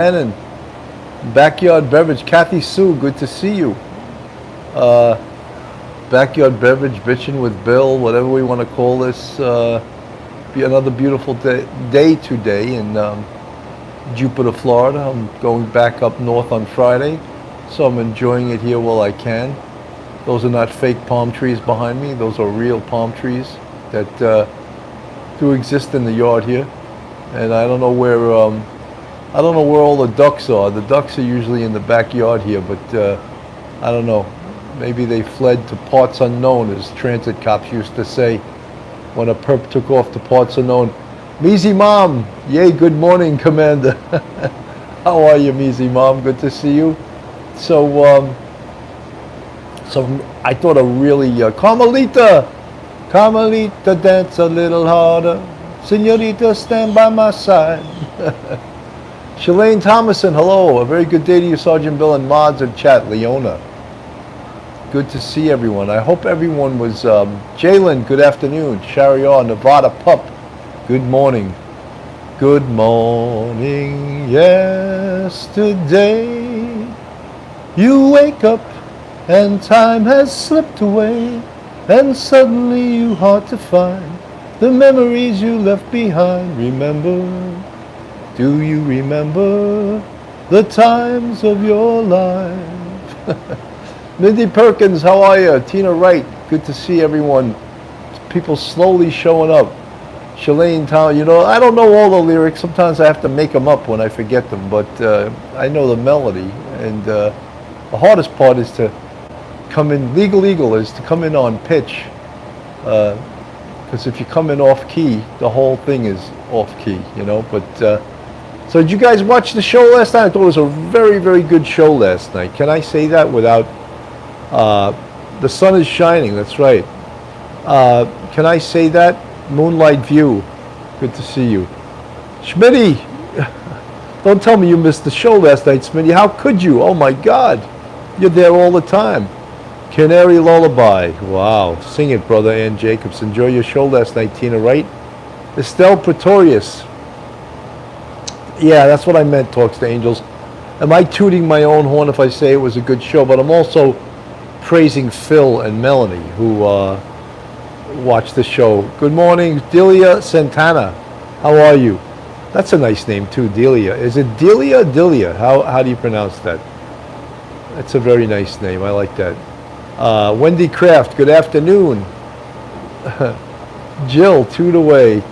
Shannon, Backyard Beverage, Kathy Sue, good to see you. Uh, Backyard Beverage, bitching with Bill, whatever we want to call this. Be another beautiful day today in Jupiter, Florida. I'm going back up north on Friday, so I'm enjoying it here while I can. Those are not fake palm trees behind me. Those are real palm trees that do exist in the yard here. And I don't know where all the ducks are. The ducks are usually in the backyard here, but I don't know. Maybe they fled to parts unknown, as transit cops used to say when a perp took off to parts unknown. Measy Mom, yay, good morning, Commander. How are you, Measy Mom? Good to see you. So I thought a really, Carmelita, dance a little harder. Senorita, stand by my side. Shalane Thomason, hello. A very good day to you, Sergeant Bill and mods in chat. Leona, good to see everyone. I hope everyone was, Jalen, good afternoon. Shariar, Nevada Pup, good morning. Good morning, yesterday. You wake up and time has slipped away, and suddenly you hard to find the memories you left behind. Remember, do you remember the times of your life? Mindy Perkins, how are you? Tina Wright, good to see everyone. People slowly showing up. Shalane Town, I don't know all the lyrics. Sometimes I have to make them up when I forget them, but I know the melody. And the hardest part is to come in, legal is to come in on pitch. Because if you come in off key, the whole thing is off key, but so did you guys watch the show last night? I thought it was a very, very good show last night. Can I say that without, the sun is shining, that's right. Can I say that? Moonlight View, good to see you. Schmitty, don't tell me you missed the show last night, Schmitty. How could you? Oh my God, you're there all the time. Canary Lullaby, wow. Sing it, brother Ann Jacobs. Enjoy your show last night, Tina Wright. Estelle Pretorius. Yeah, that's what I meant, Talks to Angels. Am I tooting my own horn if I say it was a good show? But I'm also praising Phil and Melanie, who watched the show. Good morning, Delia Santana. How are you? That's a nice name, too, Delia. Is it Delia? Delia. How do you pronounce that? That's a very nice name. I like that. Wendy Kraft, good afternoon. Jill, toot away.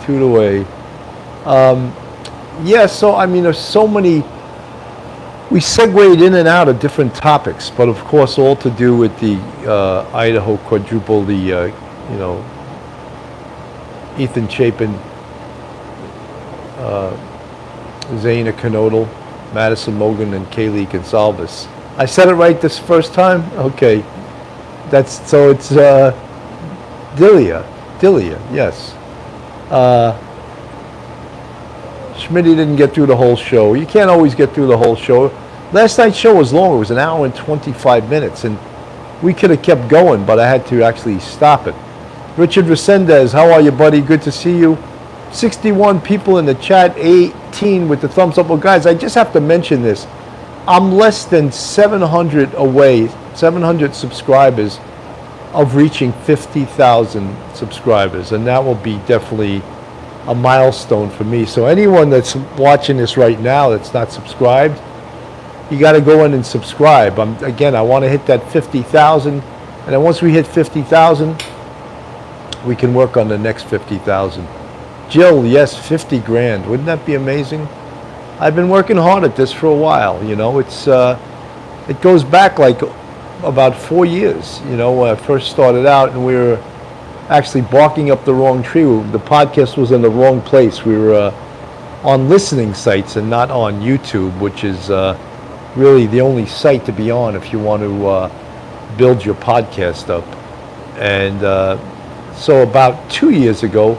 Yeah, so I mean, there's so many. We segued in and out of different topics, but of course, all to do with the Idaho quadruple, the Ethan Chapin, Zaina Knodel, Madison Mogan, and Kaylee Gonsalves. I said it right this first time? Okay. It's Delia, yes. Schmitty didn't get through the whole show. You can't always get through the whole show. Last night's show was long. It was an hour and 25 minutes, and we could have kept going, but I had to actually stop it. Richard Resendez, how are you, buddy? Good to see you. 61 people in the chat, 18 with the thumbs up. Well, guys, I just have to mention this. I'm less than 700 away, 700 subscribers of reaching 50,000 subscribers, and that will be definitely a milestone for me. So anyone that's watching this right now that's not subscribed, you got to go in and subscribe. Again, I want to hit that 50,000, and then once we hit 50,000, we can work on the next 50,000. Jill, yes, 50 grand. Wouldn't that be amazing? I've been working hard at this for a while. It goes back like about 4 years. When I first started out, and we were actually barking up the wrong tree. The podcast was in the wrong place. We were on listening sites and not on YouTube, which is really the only site to be on if you want to build your podcast up. And so about 2 years ago,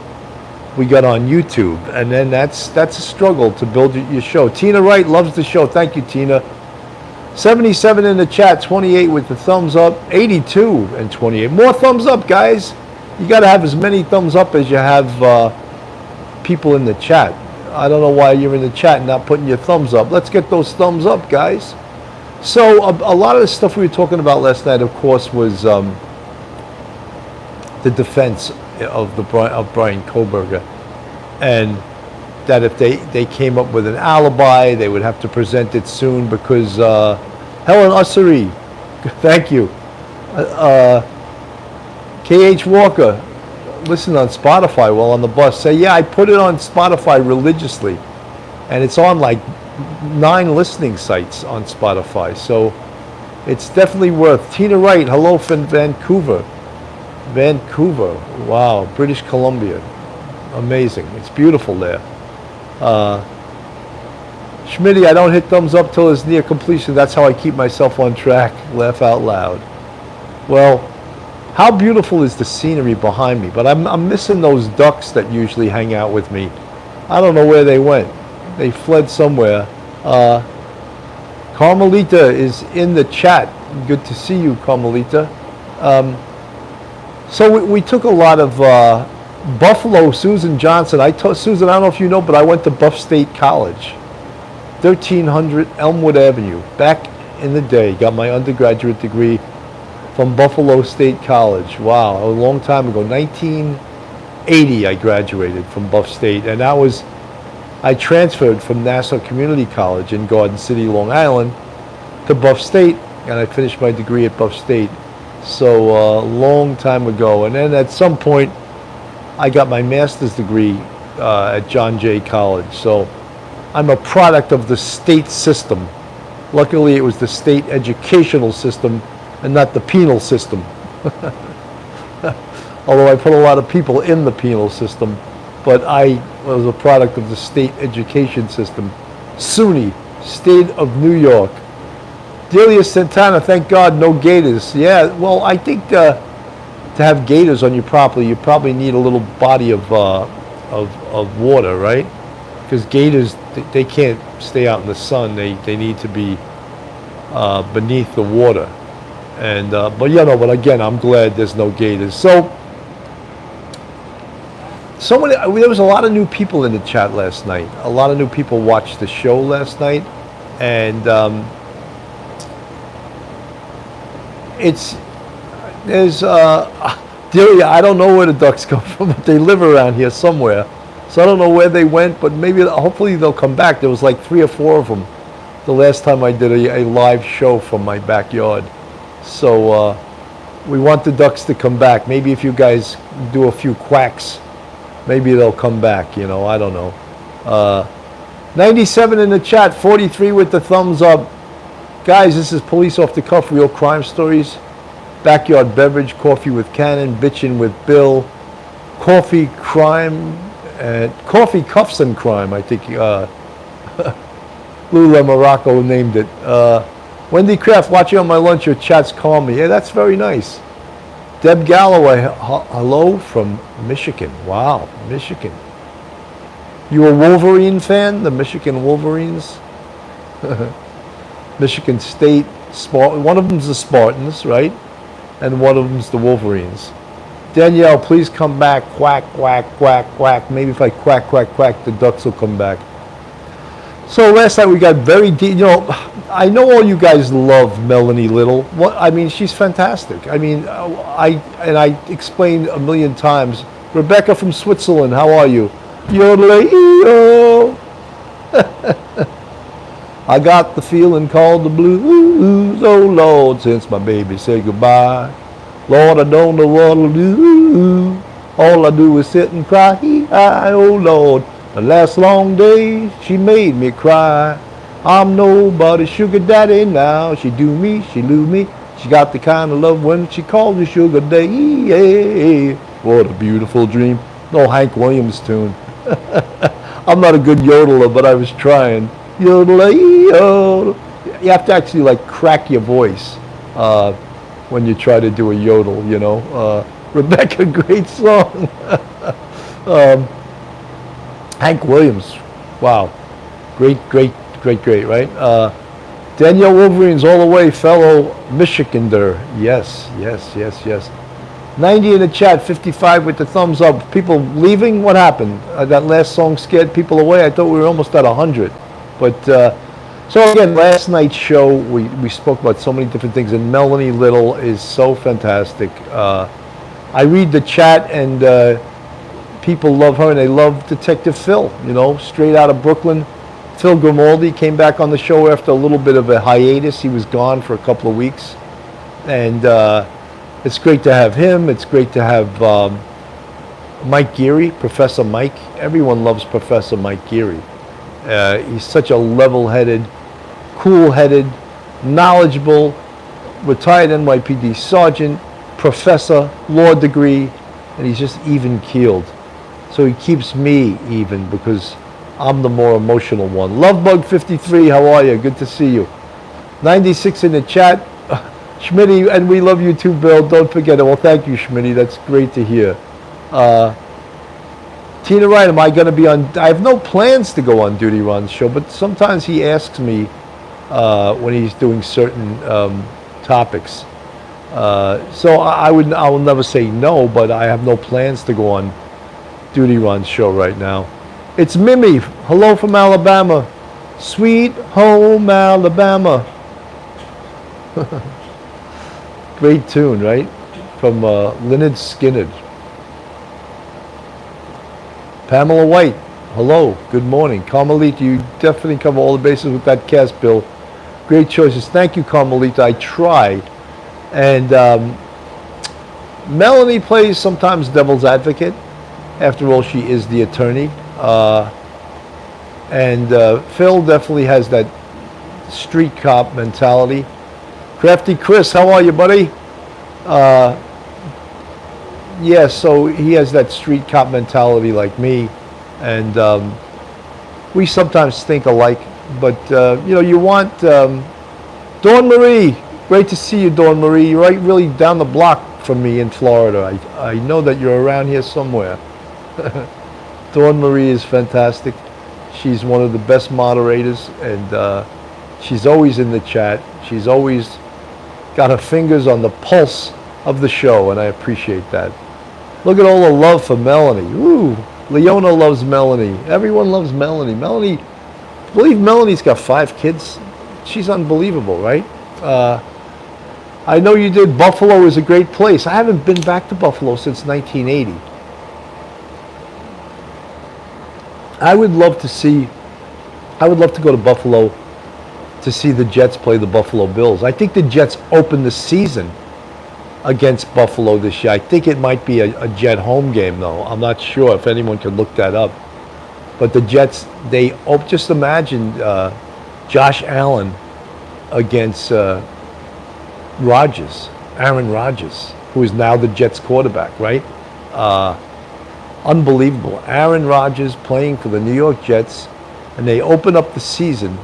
we got on YouTube, and then that's a struggle to build your show. Tina Wright loves the show. Thank you, Tina. 77 in the chat, 28 with the thumbs up, 82 and 28. More thumbs up, guys. You got to have as many thumbs up as you have people in the chat. I don't know why you're in the chat and not putting your thumbs up. Let's get those thumbs up, guys. So a lot of the stuff we were talking about last night, of course, was the defense of Brian Kohberger, and that if they came up with an alibi, they would have to present it soon because Helen Ussery, thank you, K.H. Walker, listen on Spotify while on the bus. Say, yeah, I put it on Spotify religiously, and it's on like 9 listening sites on Spotify, so it's definitely worth. Tina Wright, hello from Vancouver. Wow, British Columbia, amazing. It's beautiful there. Schmitty, I don't hit thumbs up till it's near completion. That's how I keep myself on track. Laugh out loud. Well, how beautiful is the scenery behind me? But I'm missing those ducks that usually hang out with me. I don't know where they went. They fled somewhere. Carmelita is in the chat. Good to see you, Carmelita. So we took a lot of Buffalo. Susan Johnson. Susan, I don't know if you know, but I went to Buff State College, 1300 Elmwood Avenue. Back in the day, got my undergraduate degree from Buffalo State College. Wow, a long time ago, 1980. I graduated from Buff State, and I transferred from Nassau Community College in Garden City, Long Island, to Buff State, and I finished my degree at Buff State. So long time ago. And then at some point, I got my master's degree at John Jay College. So I'm a product of the state system. Luckily, it was the state educational system and not the penal system. Although I put a lot of people in the penal system, but I was a product of the state education system. SUNY, State of New York. Delia Santana, thank God, no gators. Yeah, well, I think to have gators on your property, you probably need a little body of water, right? Because gators, they can't stay out in the sun. They need to be beneath the water. And but again, I'm glad there's no gators. So there was a lot of new people in the chat last night. A lot of new people watched the show last night, and there's Delia, I don't know where the ducks come from, but they live around here somewhere. So I don't know where they went, but hopefully they'll come back. There was like 3 or 4 of them the last time I did a live show from my backyard. So we want the ducks to come back. Maybe if you guys do a few quacks, maybe they'll come back, I don't know. 97 in the chat, 43 with the thumbs up. Guys, this is Police Off the Cuff, Real Crime Stories. Backyard Beverage, Coffee with Cannon, Bitchin' with Bill, Coffee Crime, Coffee Cuffs and Crime, I think Lula Morocco named it. Wendy Kraft, watching on my lunch, your chats call me. Yeah, that's very nice. Deb Galloway, hello from Michigan. Wow, Michigan. You a Wolverine fan? The Michigan Wolverines? Michigan State, one of them's the Spartans, right? And one of them's the Wolverines. Danielle, please come back. Quack, quack, quack, quack. Maybe if I quack, quack, quack, the ducks will come back. So last night we got very deep. I know all you guys love Melanie Little. She's fantastic. I explained a million times. Rebecca from Switzerland, how are you? Yodelay-ee-oh. I got the feeling called the blues. Oh Lord, since my baby said goodbye. Lord, I don't know what I'll do. All I do is sit and cry. Oh Lord, the last long day she made me cry. I'm nobody's sugar daddy now. She do me, she lose me. She got the kind of love when she calls me sugar daddy. What a beautiful dream. No Hank Williams tune. I'm not a good yodeler, but I was trying. Yodel. You have to actually like crack your voice when you try to do a yodel, Rebecca, great song. Hank Williams, wow, great, right? Danielle Wolverines all the way, fellow Michigander. Yes. 90 in the chat, 55 with the thumbs up. People leaving? What happened? That last song scared people away. I thought we were almost at 100. But, so again, last night's show, we spoke about so many different things, and Melanie Little is so fantastic. I read the chat, and people love her, and they love Detective Phil, you know, straight out of Brooklyn. Phil Grimaldi came back on the show after a little bit of a hiatus. He was gone for a couple of weeks. And it's great to have him. It's great to have Mike Geary, Professor Mike. Everyone loves Professor Mike Geary. He's such a level-headed, cool-headed, knowledgeable, retired NYPD sergeant, professor, law degree, and he's just even-keeled. So he keeps me even because I'm the more emotional one. Lovebug53, how are you? Good to see you. 96 in the chat. Schmitty, and we love you too, Bill. Don't forget it. Well, thank you, Schmitty. That's great to hear. Tina Wright, am I going to be on? I have no plans to go on Duty Ron's show, but sometimes he asks me when he's doing certain topics. So I will never say no, but I have no plans to go on Duty Ron's show right now. It's Mimi. Hello from Alabama. Sweet home Alabama. Great tune, right? From Lynyrd Skynyrd. Pamela White. Hello. Good morning. Carmelita, you definitely cover all the bases with that cast, Bill. Great choices. Thank you, Carmelita. I try. And Melanie plays sometimes devil's advocate. After all, she is the attorney. And Phil definitely has that street cop mentality. Crafty Chris, how are you, buddy? Yeah, so he has that street cop mentality like me, and we sometimes think alike. But you know, you want Dawn Marie. Great to see you, Dawn Marie. You're right, really down the block from me in Florida. I know that you're around here somewhere. Dawn Marie is fantastic. She's one of the best moderators, and she's always in the chat. She's always got her fingers on the pulse of the show, and I appreciate that. Look at all the love for Melanie. Ooh, Leona loves Melanie. Everyone loves Melanie. Melanie, I believe Melanie's got 5 kids. She's unbelievable, right? I know you did. Buffalo is a great place. I haven't been back to Buffalo since 1980. I would love to go to Buffalo to see the Jets play the Buffalo Bills. I think the Jets opened the season against Buffalo this year. I think it might be a Jet home game, though. I'm not sure if anyone can look that up. But the Jets, just imagine Josh Allen against Aaron Rodgers, who is now the Jets quarterback, right? Unbelievable. Aaron Rodgers playing for the New York Jets, and they open up the season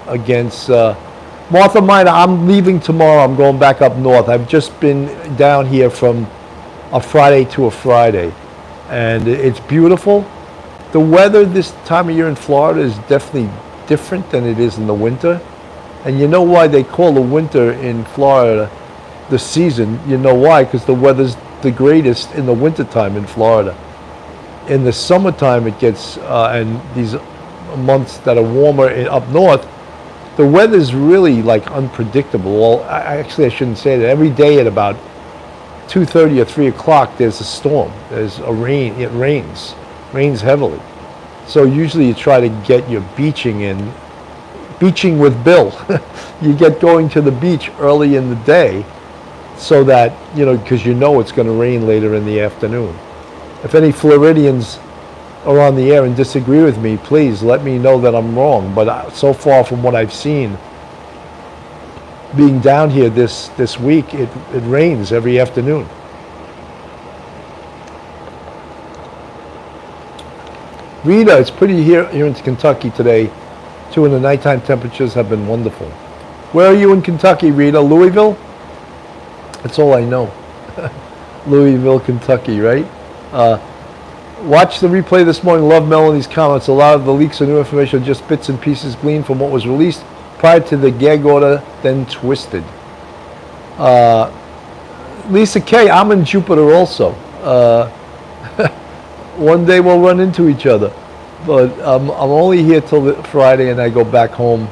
against Martha Minor. I'm leaving tomorrow. I'm going back up north. I've just been down here from a Friday to a Friday, and it's beautiful. The weather this time of year in Florida is definitely different than it is in the winter. And you know why they call the winter in Florida the season? You know why? Because the weather's the greatest in the wintertime in Florida. In the summertime it gets, and these months that are warmer up north, the weather's really like unpredictable. Well, I shouldn't say that. Every day at about 2:30 or 3 o'clock there's a storm. There's a rain. It rains heavily. So usually you try to get your beaching in. Beaching with Bill. You get going to the beach early in the day so that, because you know it's going to rain later in the afternoon. If any Floridians are on the air and disagree with me, please let me know that I'm wrong. But so far from what I've seen, being down here this week, it rains every afternoon. Rita, it's pretty here in Kentucky today. Too, and the nighttime temperatures have been wonderful. Where are you in Kentucky, Rita? Louisville? That's all I know. Louisville, Kentucky, right? Watch the replay this morning. Love Melanie's comments. A lot of the leaks of new information are just bits and pieces gleaned from what was released prior to the gag order, then twisted. Lisa K, I'm in Jupiter also. One day we'll run into each other. But I'm only here till Friday, and I go back home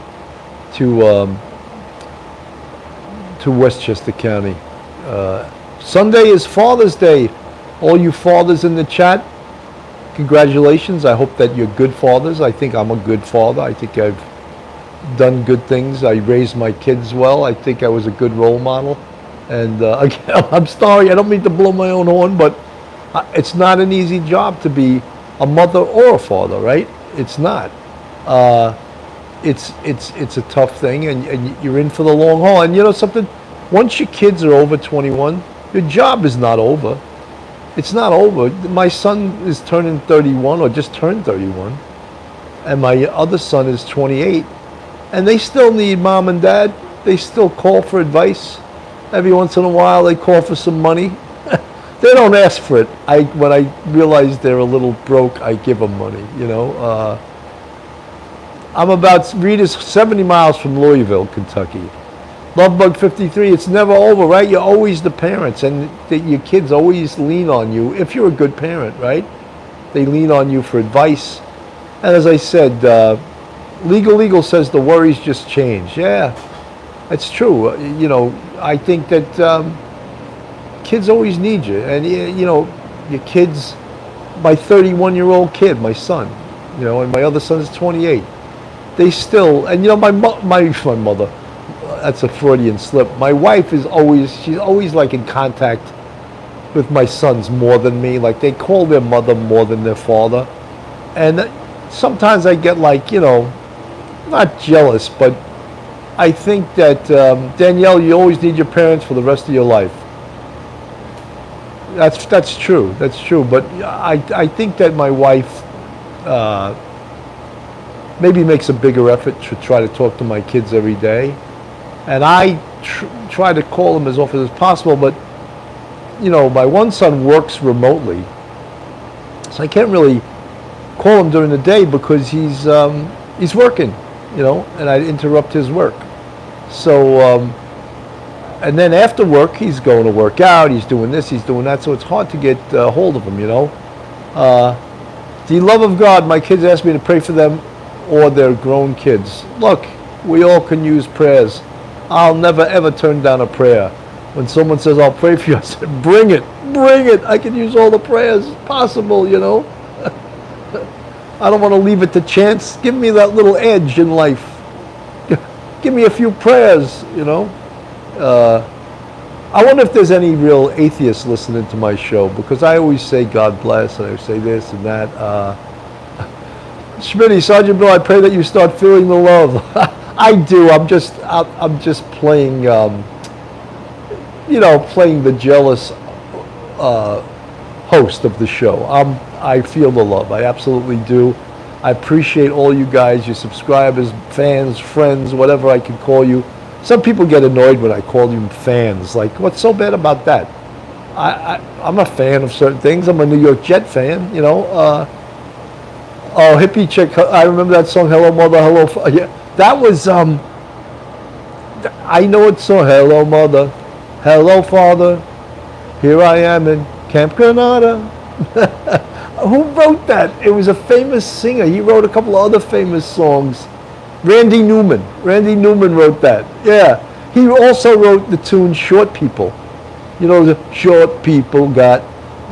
to Westchester County. Sunday is Father's Day. All you fathers in the chat, congratulations. I hope that you're good fathers. I think I'm a good father. I think I've done good things. I raised my kids well. I think I was a good role model. And again, I'm sorry, I don't mean to blow my own horn, but it's not an easy job to be a mother or a father, right? It's not. It's a tough thing, and you're in for the long haul. And you know something? Once your kids are over 21, your job is not over. It's not over. My son is turning 31, or just turned 31, and my other son is 28, and they still need mom and dad. They still call for advice. Every once in a while, they call for some money. They don't ask for it. When I realize they're a little broke, I give them money, you know. Rita's 70 miles from Louisville, Kentucky. Lovebug 53, it's never over, right? You're always the parents, and your kids always lean on you, if you're a good parent, right? They lean on you for advice. And as I said, Legal says the worries just change. Yeah, it's true. You know, I think that kids always need you. And, you know, your kids, my 31-year-old kid, my son, you know, and my other son is 28. They still, and, you know, my mother, that's a Freudian slip. My wife she's always like in contact with my sons more than me. Like they call their mother more than their father. And sometimes I get like, you know, not jealous, but I think that, Danielle, you always need your parents for the rest of your life. That's true. That's true. But I think that my wife maybe makes a bigger effort to try to talk to my kids every day. And I try to call them as often as possible, but, you know, my one son works remotely, so I can't really call him during the day because he's working, you know, and I interrupt his work. So, and then after work, he's going to work out, he's doing this, he's doing that, so it's hard to get hold of him, you know. The love of God, my kids ask me to pray for them or their grown kids. Look, we all can use prayers. I'll never ever turn down a prayer. When someone says, I'll pray for you, I said, bring it. I can use all the prayers possible, you know. I don't want to leave it to chance. Give me that little edge in life. Give me a few prayers, you know. I wonder if there's any real atheists listening to my show, because I always say God bless, and I say this and that. Schmitty, Sergeant Bill, I pray that you start feeling the love. I do. I'm just playing, you know, playing the jealous host of the show. I feel the love. I absolutely do. I appreciate all you guys, your subscribers, fans, friends, whatever I can call you. Some people get annoyed when I call you fans. Like, what's so bad about that? I'm a fan of certain things. I'm a New York Jet fan, you know. Oh, Hippie Chick, I remember that song, Hello Mother, Hello Father. Yeah, that was, I know it's so, Hello Mother, Hello Father, here I am in Camp Granada. Who wrote that? It was a famous singer. He wrote a couple of other famous songs. Randy Newman wrote that. Yeah. He also wrote the tune Short People. You know, the short people got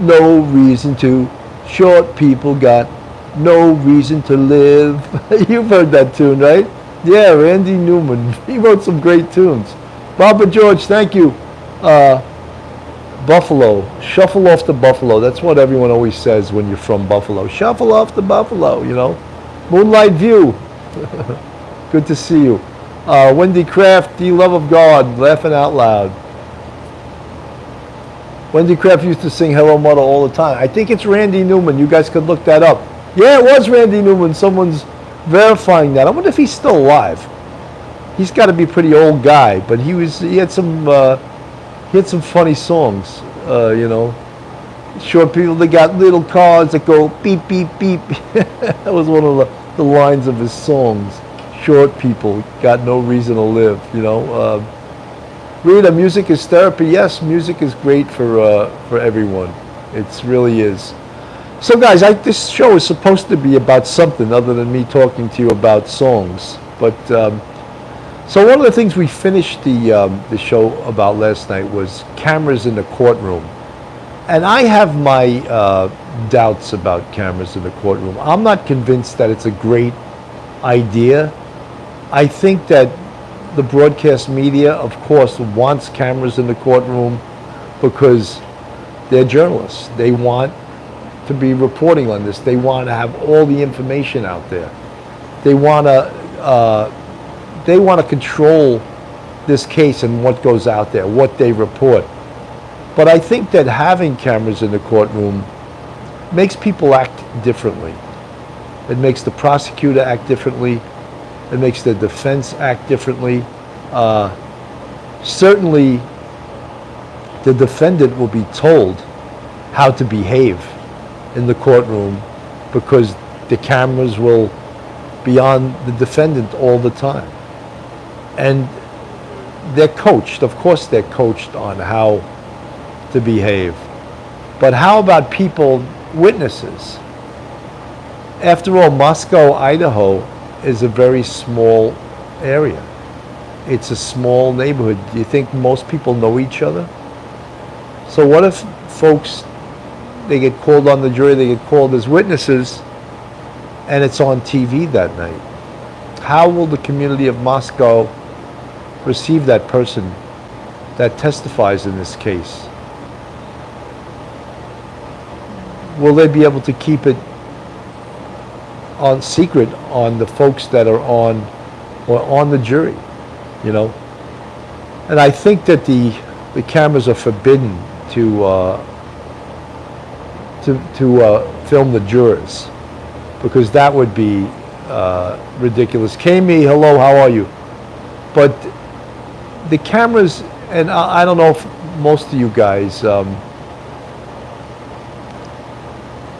no reason to. Short people got no reason to live. You've heard that tune, right? Yeah, Randy Newman. He wrote some great tunes. Barbara George, thank you. Buffalo. Shuffle off to Buffalo. That's what everyone always says when you're from Buffalo. Shuffle off to Buffalo, you know. Moonlight View. Good to see you. Wendy Kraft, the love of God, laughing out loud. Wendy Kraft used to sing Hello Mother all the time. I think it's Randy Newman. You guys could look that up. Yeah, it was Randy Newman. Someone's verifying that. I wonder if he's still alive. He's got to be a pretty old guy, but he had some funny songs, you know. Short people, they got little cars that go beep, beep, beep. That was one of the lines of his songs. Short people got no reason to live, you know. Rita, music is therapy. Yes, music is great for everyone. It really is. So guys, this show is supposed to be about something other than me talking to you about songs. But so one of the things we finished the show about last night was cameras in the courtroom. And I have my doubts about cameras in the courtroom. I'm not convinced that it's a great idea. I think that the broadcast media, of course, wants cameras in the courtroom because they're journalists. They want to be reporting on this. They want to have all the information out there. They want to control this case and what goes out there, what they report. But I think that having cameras in the courtroom makes people act differently. It makes the prosecutor act differently. It makes the defense act differently. Certainly, the defendant will be told how to behave in the courtroom because the cameras will be on the defendant all the time. And they're coached. Of course, they're coached on how to behave. But how about people, witnesses? After all, Moscow, Idaho is a very small area. It's a small neighborhood. Do you think most people know each other? So what if folks, they get called on the jury, they get called as witnesses, and it's on TV that night? How will the community of Moscow receive that person that testifies in this case? Will they be able to keep it on secret on the folks that are on the jury, you know? And I think that the cameras are forbidden to film the jurors, because that would be ridiculous. Kami, hello, how are you? But the cameras, and I don't know if most of you guys,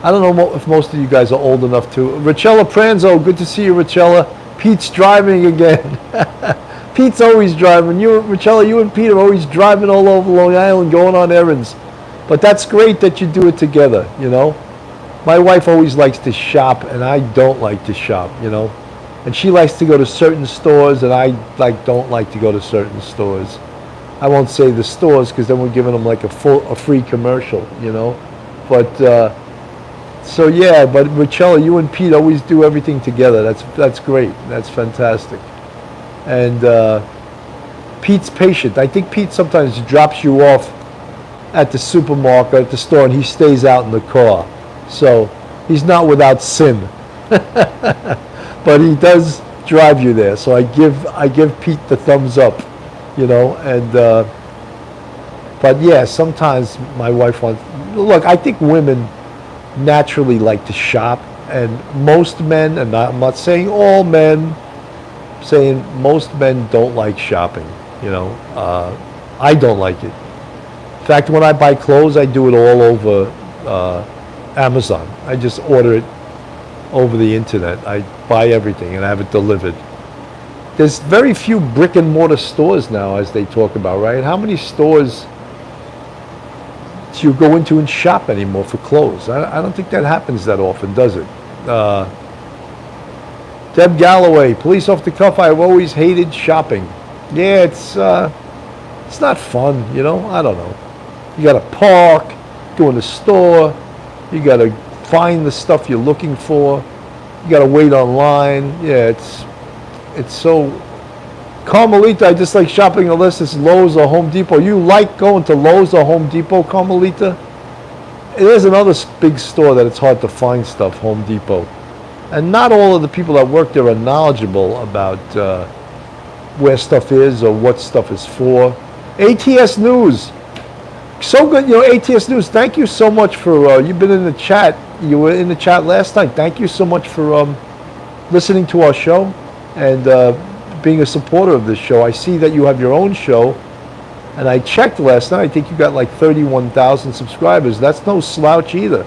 I don't know if most of you guys are old enough to. Richella Pranzo, good to see you, Richella. Pete's driving again. Pete's always driving. Richella, you and Pete are always driving all over Long Island, going on errands. But that's great that you do it together, you know. My wife always likes to shop, and I don't like to shop, you know. And she likes to go to certain stores, and I don't like to go to certain stores. I won't say the stores, because then we're giving them like a free commercial, you know. But so yeah, but Richella, you and Pete always do everything together. That's great. That's fantastic. And Pete's patient. I think Pete sometimes drops you off at the supermarket, at the store, and he stays out in the car. So he's not without sin. But he does drive you there. So I give Pete the thumbs up, you know. And but yeah, sometimes my wife wants. Look, I think women naturally like to shop, and most men, and I'm not saying all men, I'm saying most men don't like shopping, you know. I don't like it. In fact, when I buy clothes, I do it all over Amazon. I just order it over the internet. I buy everything and have it delivered. There's very few brick and mortar stores now, as they talk about, right? How many stores do you go into and shop anymore for clothes? I don't think that happens that often, does it? Deb Galloway, police off the cuff, I've always hated shopping. Yeah, it's not fun, you know? I don't know. You gotta park, go in the store, you gotta find the stuff you're looking for, you gotta wait online. Yeah, it's so. Carmelita, I just like shopping unless it's Lowe's or Home Depot. You like going to Lowe's or Home Depot, Carmelita? There's another big store that it's hard to find stuff, Home Depot. And not all of the people that work there are knowledgeable about where stuff is or what stuff is for. ATS News. So good, you know, ATS News, thank you so much for, you've been in the chat. You were in the chat last night. Thank you so much for listening to our show and being a supporter of this show. I see that you have your own show, and I checked last night. I think you got like 31,000 subscribers. That's no slouch either,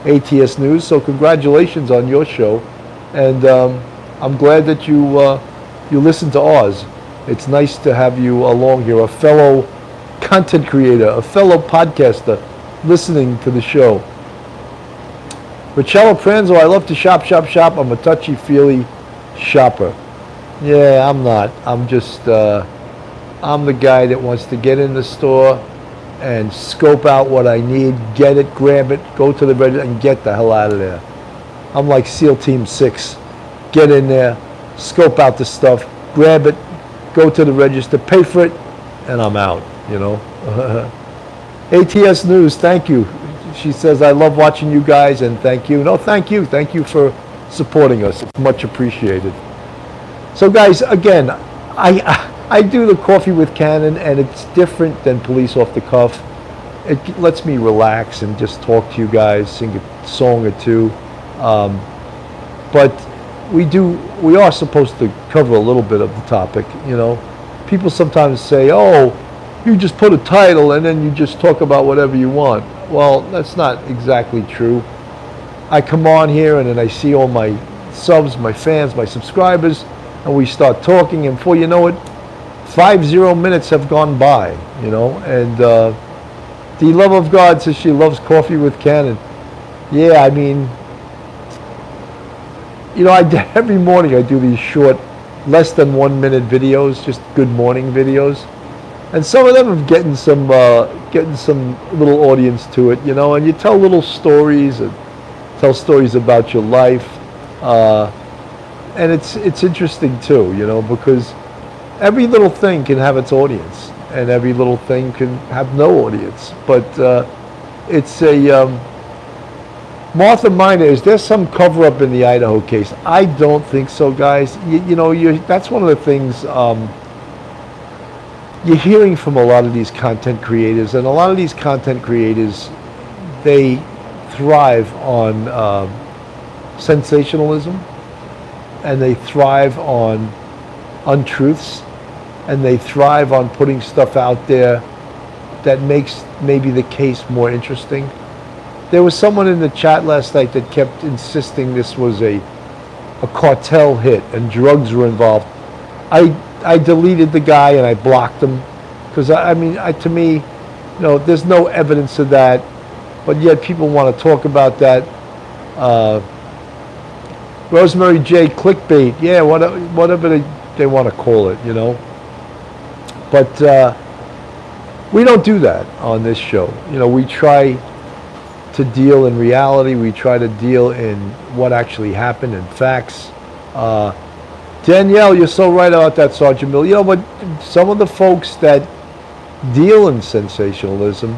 ATS News. So congratulations on your show, and I'm glad that you listen to ours. It's nice to have you along here, a fellow content creator, a fellow podcaster listening to the show. Richella Pranzo, I love to shop, shop, shop. I'm a touchy-feely shopper. Yeah, I'm not. I'm just, I'm the guy that wants to get in the store and scope out what I need, get it, grab it, go to the register, and get the hell out of there. I'm like SEAL Team 6. Get in there, scope out the stuff, grab it, go to the register, pay for it, and I'm out, you know. ATS News, thank you. She says, I love watching you guys, and thank you. No, thank you. Thank you for supporting us. It's much appreciated. So, guys, again, I do the Coffee with Cannon, and it's different than Police Off the Cuff. It lets me relax and just talk to you guys, sing a song or two. But we are supposed to cover a little bit of the topic, you know. People sometimes say, oh, you just put a title and then you just talk about whatever you want. Well, that's not exactly true. I come on here and then I see all my subs, my fans, my subscribers, and we start talking, and before you know it, 50 minutes have gone by, you know. And the love of God says she loves Coffee with Cannon. Yeah, I mean, you know, every morning I do these short, less than 1 minute videos, just good morning videos, and some of them are getting some little audience to it, you know. And you tell little stories and tell stories about your life, and it's interesting too, you know, because every little thing can have its audience, and every little thing can have no audience. But it's a Martha Miner, is there some cover-up in the Idaho case? I don't think so, guys. You know, that's one of the things you're hearing from a lot of these content creators, and a lot of these content creators, they thrive on sensationalism, and they thrive on untruths, and they thrive on putting stuff out there that makes maybe the case more interesting. There was someone in the chat last night that kept insisting this was a cartel hit and drugs were involved. I deleted the guy and I blocked him because I mean, to me, you know, there's no evidence of that, but yet people want to talk about that. Rosemary J, clickbait, yeah, whatever they want to call it, you know. But we don't do that on this show. You know, we try to deal in reality. We try to deal in what actually happened and facts. Danielle, you're so right about that, Sergeant Bill. You know, but some of the folks that deal in sensationalism,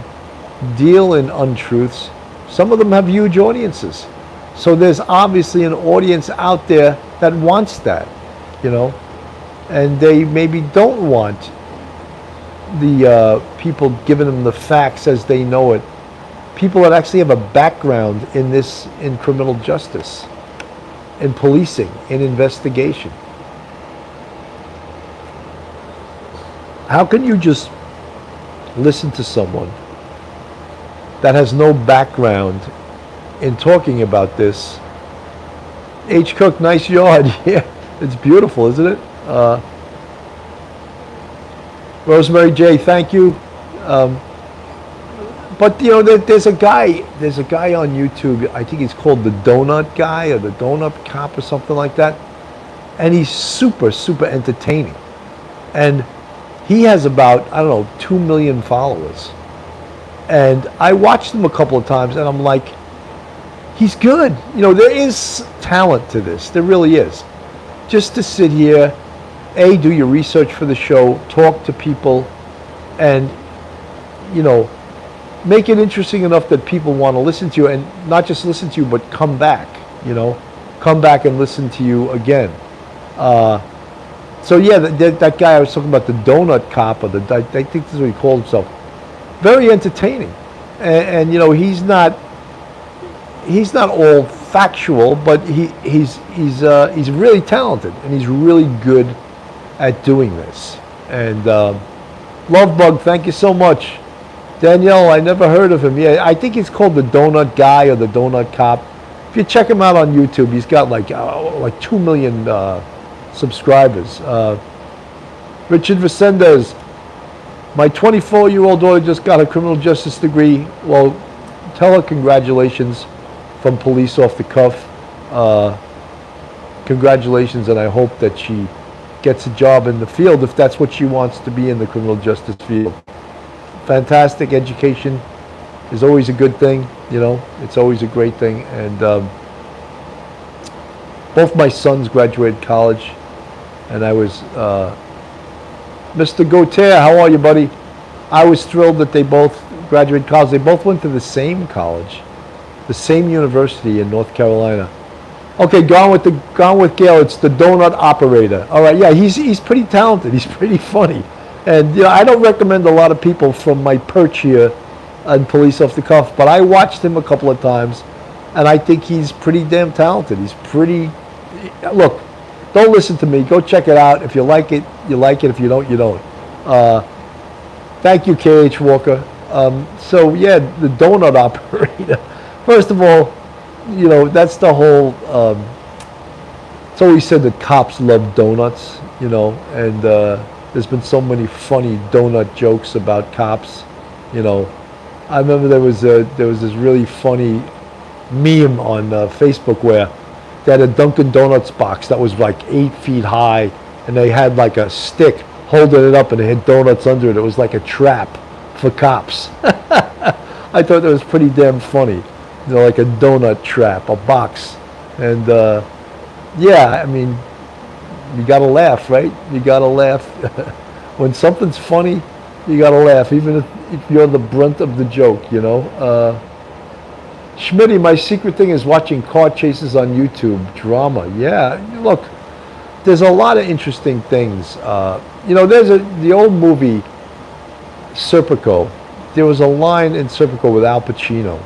deal in untruths, some of them have huge audiences. So there's obviously an audience out there that wants that, you know, and they maybe don't want the people giving them the facts as they know it. People that actually have a background in criminal justice, in policing, in investigation. How can you just listen to someone that has no background in talking about this? H. Cook, nice yard. Yeah, it's beautiful, isn't it? Rosemary J, thank you. But you know, there's a guy on YouTube, I think he's called the Donut Guy or the Donut Cop or something like that, and he's super, super entertaining. And he has about, I don't know, 2 million followers. And I watched him a couple of times and I'm like, he's good. You know, there is talent to this. There really is. Just to sit here, do your research for the show, talk to people, and, you know, make it interesting enough that people want to listen to you, and not just listen to you, but come back, you know, come back and listen to you again. So yeah, that guy I was talking about, the Donut Cop, or I think this is what he called himself, very entertaining. And you know, he's not all factual, but he's really talented, and he's really good at doing this. And Lovebug, thank you so much. Danielle, I never heard of him. Yeah, I think he's called the Donut Guy or the Donut Cop. If you check him out on YouTube, he's got like 2 million subscribers. Richard Vicendez, my 24-year-old daughter just got a criminal justice degree. Well, tell her congratulations from Police Off the Cuff. Congratulations, and I hope that she gets a job in the field if that's what she wants to be in the criminal justice field. Fantastic education is always a good thing, you know, it's always a great thing. And both my sons graduated college, and I was, Mr. Gautier, how are you, buddy? I was thrilled that they both graduated college. They both went to the same college, the same university in North Carolina. Okay, gone with Gail. It's the donut operator. All right, yeah, he's pretty talented. He's pretty funny, and you know, I don't recommend a lot of people from my perch here on Police Off the Cuff, but I watched him a couple of times, and I think he's pretty damn talented. He's pretty. Look, don't listen to me. Go check it out. If you like it, you like it. If you don't, you don't. Thank you, K.H. Walker. So yeah, the donut operator. First of all, you know, that's the whole, it's always said that cops love donuts, you know, and there's been so many funny donut jokes about cops, you know. I remember there was this really funny meme on Facebook where they had a Dunkin' Donuts box that was like 8 feet high, and they had like a stick holding it up, and they had donuts under it. It was like a trap for cops. I thought that was pretty damn funny. You know, like a donut trap, a box. And yeah, I mean, you gotta laugh, right? You gotta laugh. When something's funny, you gotta laugh, even if you're the brunt of the joke, you know. Schmitty, my secret thing is watching car chases on YouTube. Drama. Yeah, look, there's a lot of interesting things. You know, there's the old movie Serpico. There was a line in Serpico with Al Pacino.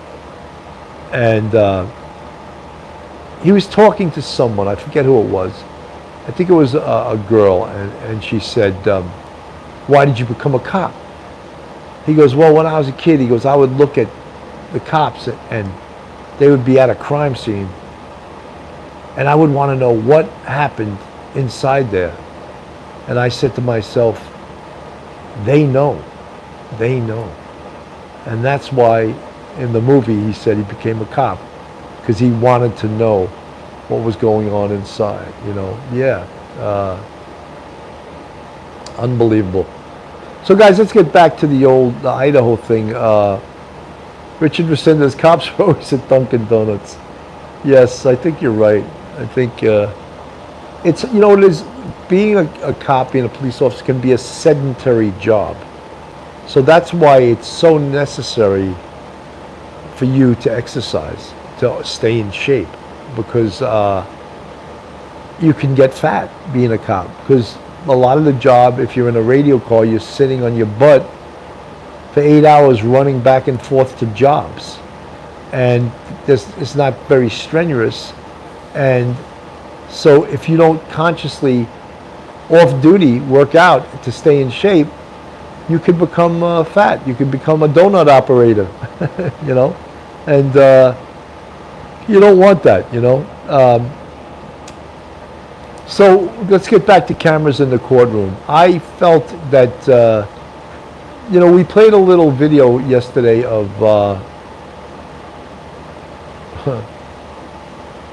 And he was talking to someone, I forget who it was. I think it was a girl, and she said, why did you become a cop? He goes, well, when I was a kid, he goes, I would look at the cops and they would be at a crime scene, and I would want to know what happened inside there. And I said to myself, they know. And that's why in the movie, he said he became a cop because he wanted to know what was going on inside, you know. Yeah, unbelievable. So guys, let's get back to the Idaho thing. Richard Resendez, cops are always at Dunkin' Donuts. Yes, I think you're right. I think it's, you know, it is, being a cop, being a police officer can be a sedentary job. So that's why it's so necessary for you to exercise, to stay in shape, because you can get fat being a cop. Because a lot of the job, if you're in a radio car, you're sitting on your butt for 8 hours running back and forth to jobs. And it's not very strenuous. And so if you don't consciously, off-duty, work out to stay in shape, you could become fat. You could become a donut operator, you know? And you don't want that, you know? So let's get back to cameras in the courtroom. I felt that, you know, we played a little video yesterday of,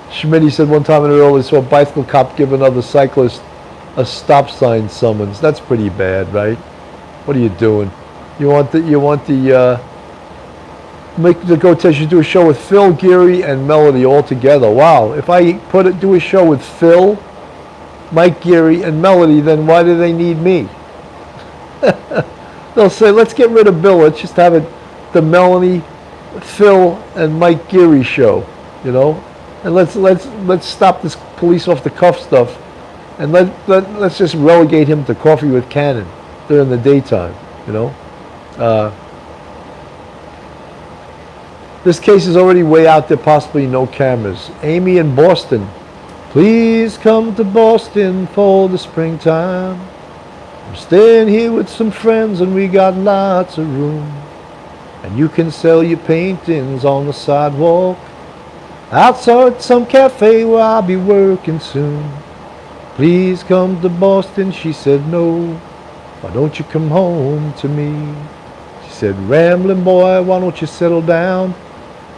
Schmidt said one time in the early saw a bicycle cop give another cyclist a stop sign summons. That's pretty bad, right? What are you doing? You want the make the Gotes, you do a show with Phil, Geary, and Melody all together. Wow, if I do a show with Phil, Mike, Geary, and Melody, then why do they need me? They'll say, let's get rid of Bill. Let's just have it the Melanie, Phil, and Mike Geary show, you know? And let's stop this police off the cuff stuff, and let's just relegate him to Coffee with Cannon during the daytime, you know? This case is already way out there, possibly no cameras. Amy in Boston. Please come to Boston for the springtime. I'm staying here with some friends and we got lots of room. And you can sell your paintings on the sidewalk outside some cafe where I'll be working soon. Please come to Boston, she said no. why don't you come home to me? She said, rambling boy, why don't you settle down?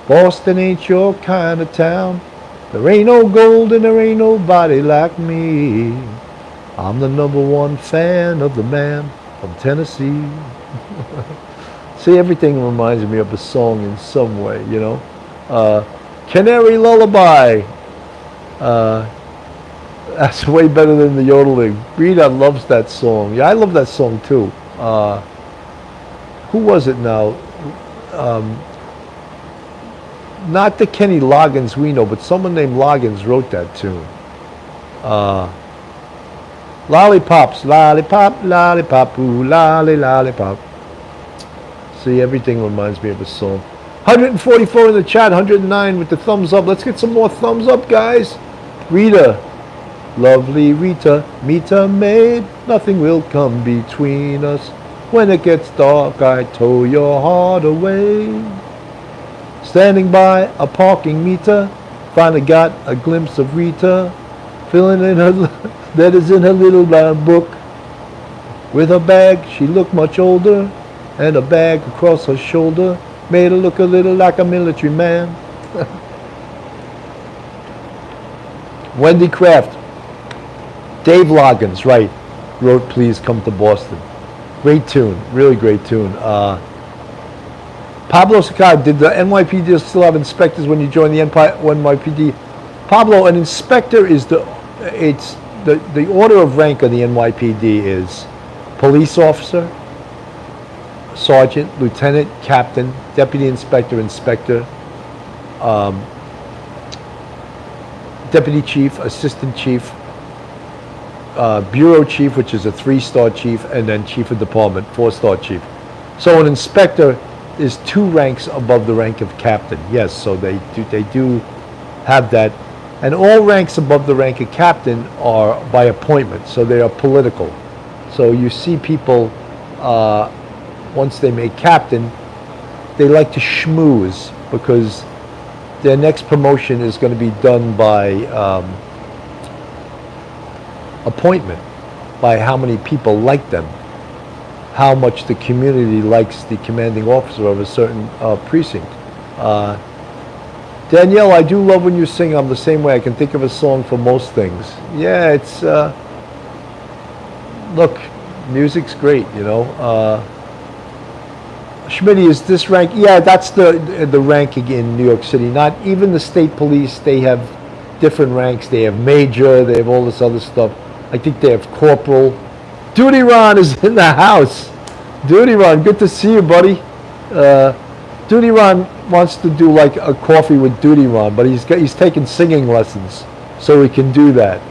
Boston ain't your kind of town. There ain't no gold and there ain't nobody like me. I'm the #1 fan of the man from Tennessee. See, everything reminds me of a song in some way, you know. Canary Lullaby. That's way better than the yodeling. Rita loves that song. Yeah, I love that song too. Who was it now? Not the Kenny Loggins we know, but someone named Loggins wrote that tune. Lollipops, lollipop, lollipop, ooh, lolly, lollipop. See, everything reminds me of a song. 144 in the chat, 109 with the thumbs up. Let's get some more thumbs up, guys. Rita, lovely Rita, meet a maid, nothing will come between us. When it gets dark, I tow your heart away. Standing by a parking meter, finally got a glimpse of Rita, filling in her letters in her little brown book. With her bag, she looked much older, and a bag across her shoulder made her look a little like a military man. Wendy Kraft, Dave Loggins, right, wrote Please Come to Boston. Great tune, really great tune. Pablo Sakai, did the NYPD still have inspectors when you join the NYPD? Pablo, an inspector is the order of rank of the NYPD is police officer, sergeant, lieutenant, captain, deputy inspector, inspector, deputy chief, assistant chief, bureau chief, which is a 3-star chief, and then chief of department, 4-star chief. So an inspector is 2 ranks above the rank of captain. Yes, so they do have that. And all ranks above the rank of captain are by appointment, so they are political. So you see people, once they make captain, they like to schmooze because their next promotion is going to be done by appointment, by how many people like them, how much the community likes the commanding officer of a certain precinct. Danielle, I do love when you sing. I'm the same way. I can think of a song for most things. Yeah, it's, look, music's great, you know. Schmitty, is this rank? Yeah, that's the ranking in New York City. Not even the state police, they have different ranks. They have major, they have all this other stuff. I think they have corporal. Duty Ron is in the house. Duty Ron, good to see you, buddy. Duty Ron wants to do like a coffee with Duty Ron, but he's taking singing lessons, so he can do that.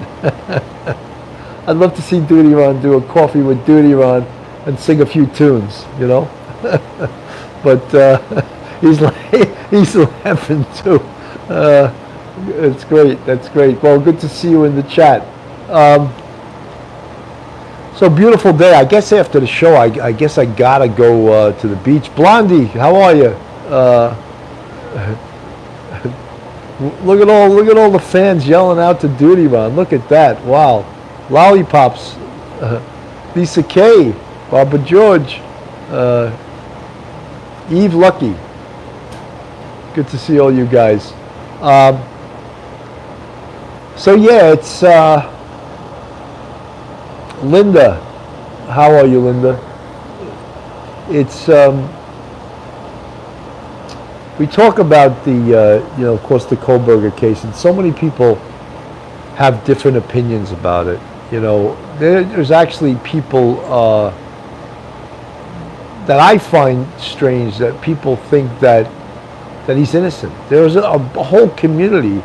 I'd love to see Duty Ron do a coffee with Duty Ron and sing a few tunes, you know. But he's laughing too. It's great. That's great. Well, good to see you in the chat. So beautiful day. I guess after the show, I guess I gotta go to the beach. Blondie, how are you? Look at all the fans yelling out to Duty Ron. Look at that. Wow. Lollipops. Lisa K. Barbara George. Eve Lucky. Good to see all you guys. So yeah, it's Linda. How are you, Linda? It's we talk about the you know, of course, the Kohberger case, and so many people have different opinions about it. You know, there's actually people that I find strange, that people think that he's innocent. There's a whole community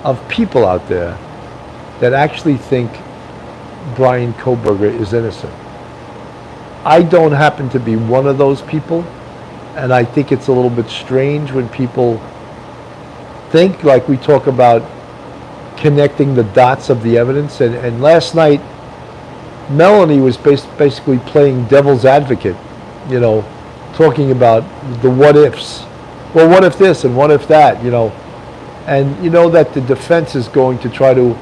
of people out there that actually think Brian Kohberger is innocent. I don't happen to be one of those people, and I think it's a little bit strange when people think, like we talk about connecting the dots of the evidence, and last night Melanie was basically playing devil's advocate, you know, talking about the what ifs. Well, what if this and what if that, you know, and you know that the defense is going to try to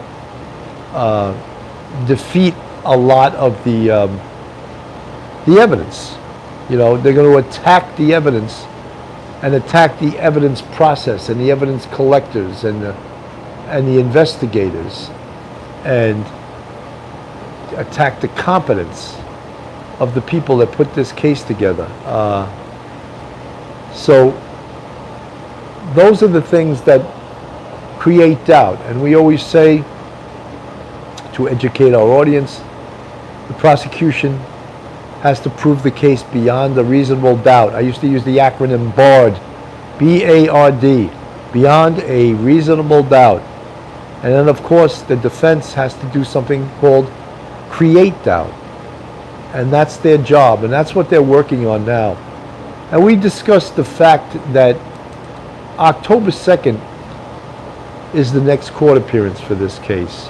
defeat a lot of the the evidence. They're going to attack the evidence and attack the evidence process and the evidence collectors and the investigators, and attack the competence of the people that put this case together. So those are the things that create doubt. And we always say, to educate our audience, the prosecution has to prove the case beyond a reasonable doubt. I used to use the acronym BARD, B-A-R-D, beyond a reasonable doubt. And then, of course, the defense has to do something called create doubt. And that's their job, and that's what they're working on now. And we discussed the fact that October 2nd is the next court appearance for this case.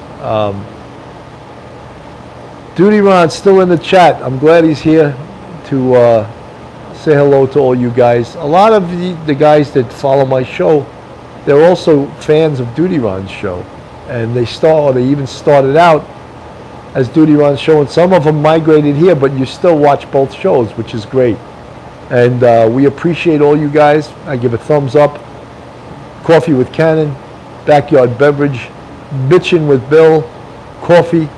Duty Ron's still in the chat. I'm glad he's here to say hello to all you guys. A lot of the guys that follow my show, they're also fans of Duty Ron's show. And they even started out as Duty Ron's show, and some of them migrated here, but you still watch both shows, which is great. And we appreciate all you guys. I give a thumbs up. Coffee with Cannon, Backyard Beverage, Bitchin' with Bill, Coffee,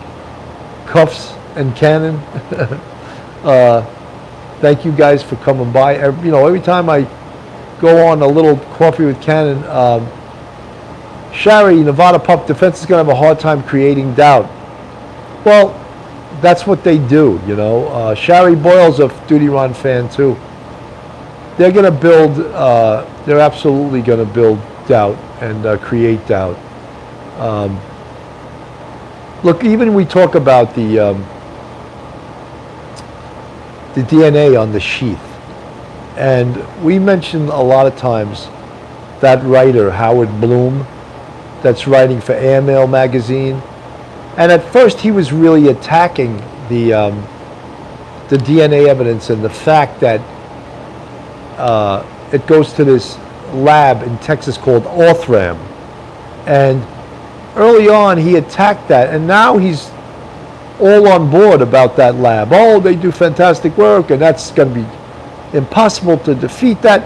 Cuffs, and Cannon. Thank you guys for coming by. Every time I go on a little Coffee with Cannon, Shari, Nevada Pup Defense is going to have a hard time creating doubt. Well, that's what they do, Shari Boyle's a Duty Ron fan too. They're going to build, they're absolutely going to build doubt and create doubt. Look, even we talk about the DNA on the sheath. And we mentioned a lot of times that writer, Howard Bloom, that's writing for Airmail magazine. And at first he was really attacking the DNA evidence and the fact that it goes to this lab in Texas called Orthram. And early on he attacked that, and now he's all on board about that lab. Oh, they do fantastic work, and that's going to be impossible to defeat that.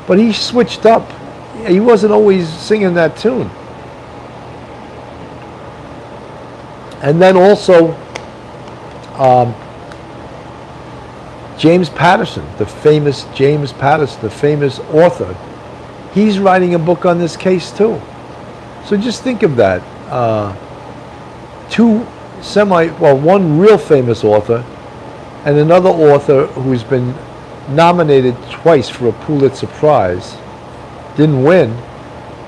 But he switched up. He wasn't always singing that tune. And then also James Patterson, the famous James Patterson, the famous author, he's writing a book on this case too. So just think of that. One real famous author and another author who's been nominated twice for a Pulitzer Prize. Didn't win,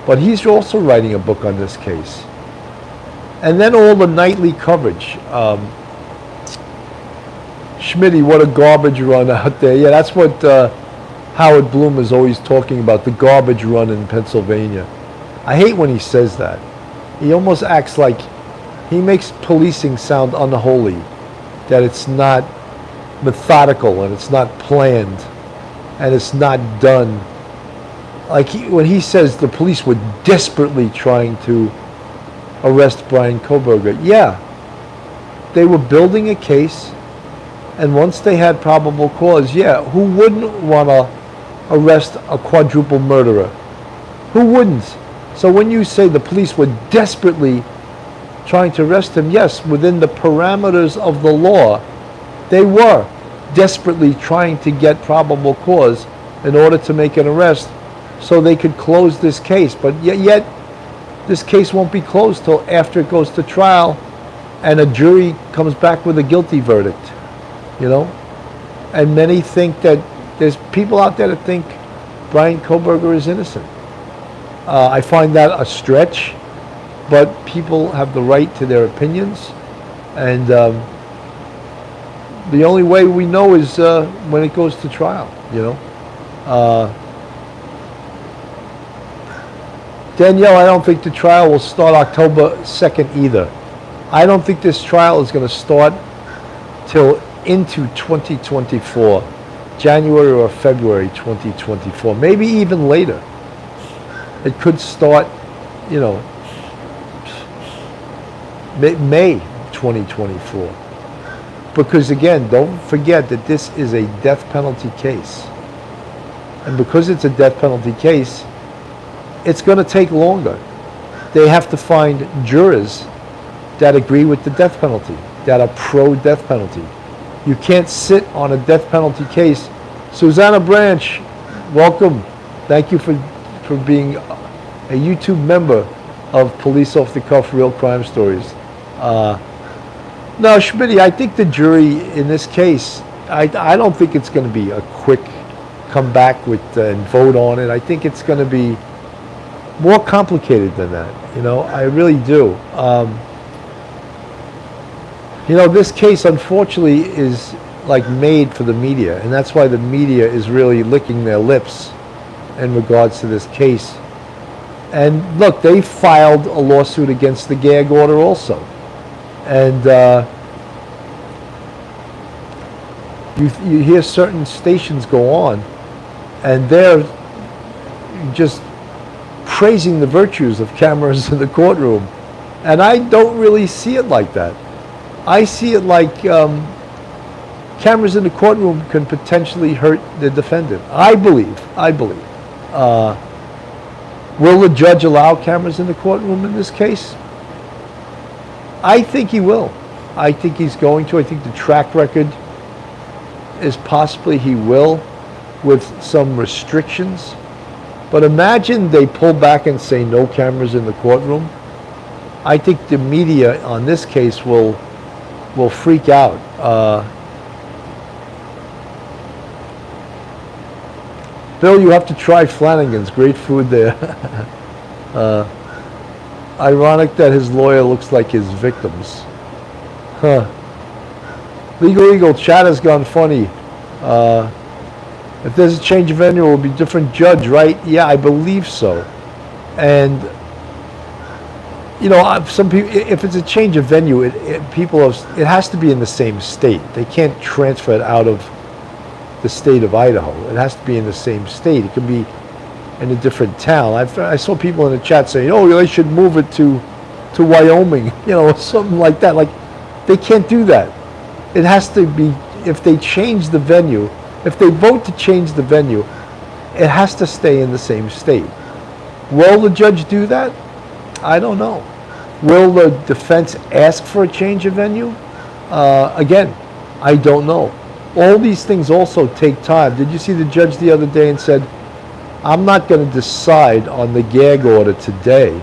but he's also writing a book on this case. And then all the nightly coverage. Schmitty, what a garbage run out there. Yeah, that's what Howard Bloom is always talking about, the garbage run in Pennsylvania. I hate when he says that. He almost acts like he makes policing sound unholy, that it's not methodical and it's not planned and it's not done. Like when he says the police were desperately trying to arrest Brian Kohberger. Yeah, they were building a case, and once they had probable cause, yeah, who wouldn't want to arrest a quadruple murderer? Who wouldn't? So when you say the police were desperately trying to arrest him, yes, within the parameters of the law, they were desperately trying to get probable cause in order to make an arrest so they could close this case. But yet this case won't be closed till after it goes to trial and a jury comes back with a guilty verdict, And many think that there's people out there that think Brian Kohberger is innocent. I find that a stretch, but people have the right to their opinions, and the only way we know is when it goes to trial, Danielle, I don't think the trial will start October 2nd either. I don't think this trial is going to start till into 2024, January or February 2024, maybe even later. It could start, May 2024. Because again, don't forget that this is a death penalty case. And because it's a death penalty case, it's going to take longer. They have to find jurors that agree with the death penalty, that are pro-death penalty. You can't sit on a death penalty case. Susanna Branch, welcome. Thank you for being a YouTube member of Police Off the Cuff Real Crime Stories. No, Schmitty, I think the jury in this case, I don't think it's going to be a quick come back with and vote on it. I think it's going to be more complicated than that. You know, I really do. You know, this case, unfortunately, is like made for the media, and that's why the media is really licking their lips in regards to this case. And look, they filed a lawsuit against the Gag Order also. And you hear certain stations go on, and they're just praising the virtues of cameras in the courtroom. And I don't really see it like that. I see it like cameras in the courtroom can potentially hurt the defendant. I believe. Will the judge allow cameras in the courtroom in this case? I think he will. I think he's going to. I think the track record is possibly he will, with some restrictions. But imagine they pull back and say no cameras in the courtroom. I think the media on this case will freak out. Bill, you have to try Flanagan's. Great food there. Ironic that his lawyer looks like his victims. Huh. Legal Eagle, chat has gone funny. If there's a change of venue, it will be a different judge, right? Yeah, I believe so. And, you know, some people, if it's a change of venue, it has to be in the same state. They can't transfer it out of the state of Idaho. It has to be in the same state. It could be in a different town. I saw people in the chat saying, "Oh, they should move it to Wyoming," you know, something like that. Like, they can't do that. It has to be, if they change the venue, if they vote to change the venue, it has to stay in the same state. Will the judge do that? I don't know. Will the defense ask for a change of venue? Again, I don't know. All these things also take time. Did you see the judge the other day and said, "I'm not going to decide on the gag order today"?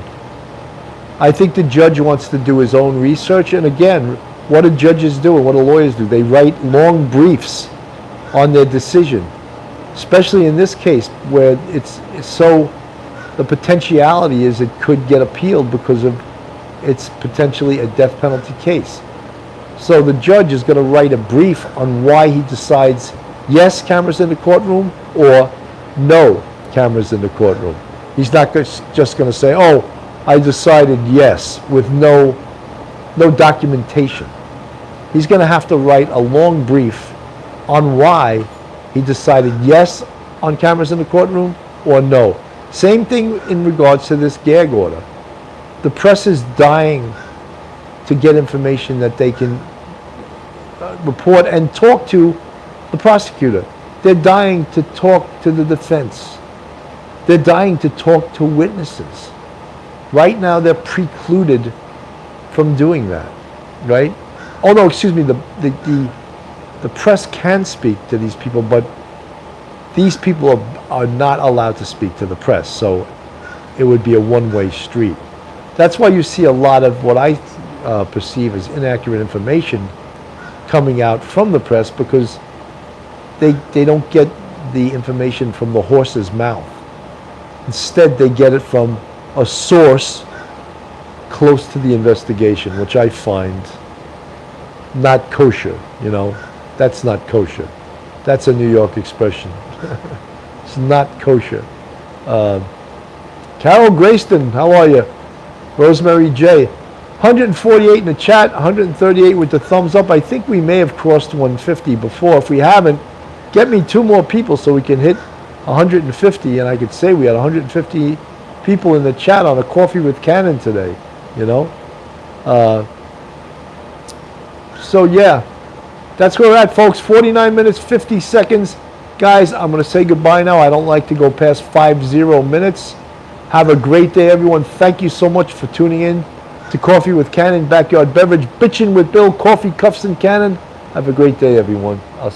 I think the judge wants to do his own research. And again, what do judges do and what do lawyers do? They write long briefs on their decision, especially in this case where it's so, the potentiality is it could get appealed because of it's potentially a death penalty case. So the judge is going to write a brief on why he decides yes, cameras in the courtroom, or no, cameras in the courtroom. He's not just going to say, "Oh, I decided yes," with no documentation. He's going to have to write a long brief on why he decided yes on cameras in the courtroom or no. Same thing in regards to this gag order. The press is dying to get information that they can report and talk to the prosecutor. They're dying to talk to the defense. They're dying to talk to witnesses. Right now, they're precluded from doing that, right? Oh no, excuse me. The press can speak to these people, but these people are not allowed to speak to the press. So it would be a one-way street. That's why you see a lot of what I perceive as inaccurate information coming out from the press, because they don't get the information from the horse's mouth. Instead, they get it from a source close to the investigation, which I find not kosher. You know, that's not kosher. That's a New York expression. It's not kosher. Carol Grayston, how are you? Rosemary J. 148 in the chat, 138 with the thumbs up. I think we may have crossed 150 before. If we haven't, get me 2 more people so we can hit 150, and I could say we had 150 people in the chat on a Coffee with Cannon today, you know. So yeah, That's where we're at, folks. 49 minutes, 50 seconds. Guys, I'm going to say goodbye now. I don't like to go past 50 minutes. Have a great day, everyone. Thank you so much for tuning in to Coffee with Cannon, Backyard Beverage, Bitchin' with Bill, Coffee, Cuffs, and Cannon. Have a great day, everyone. I'll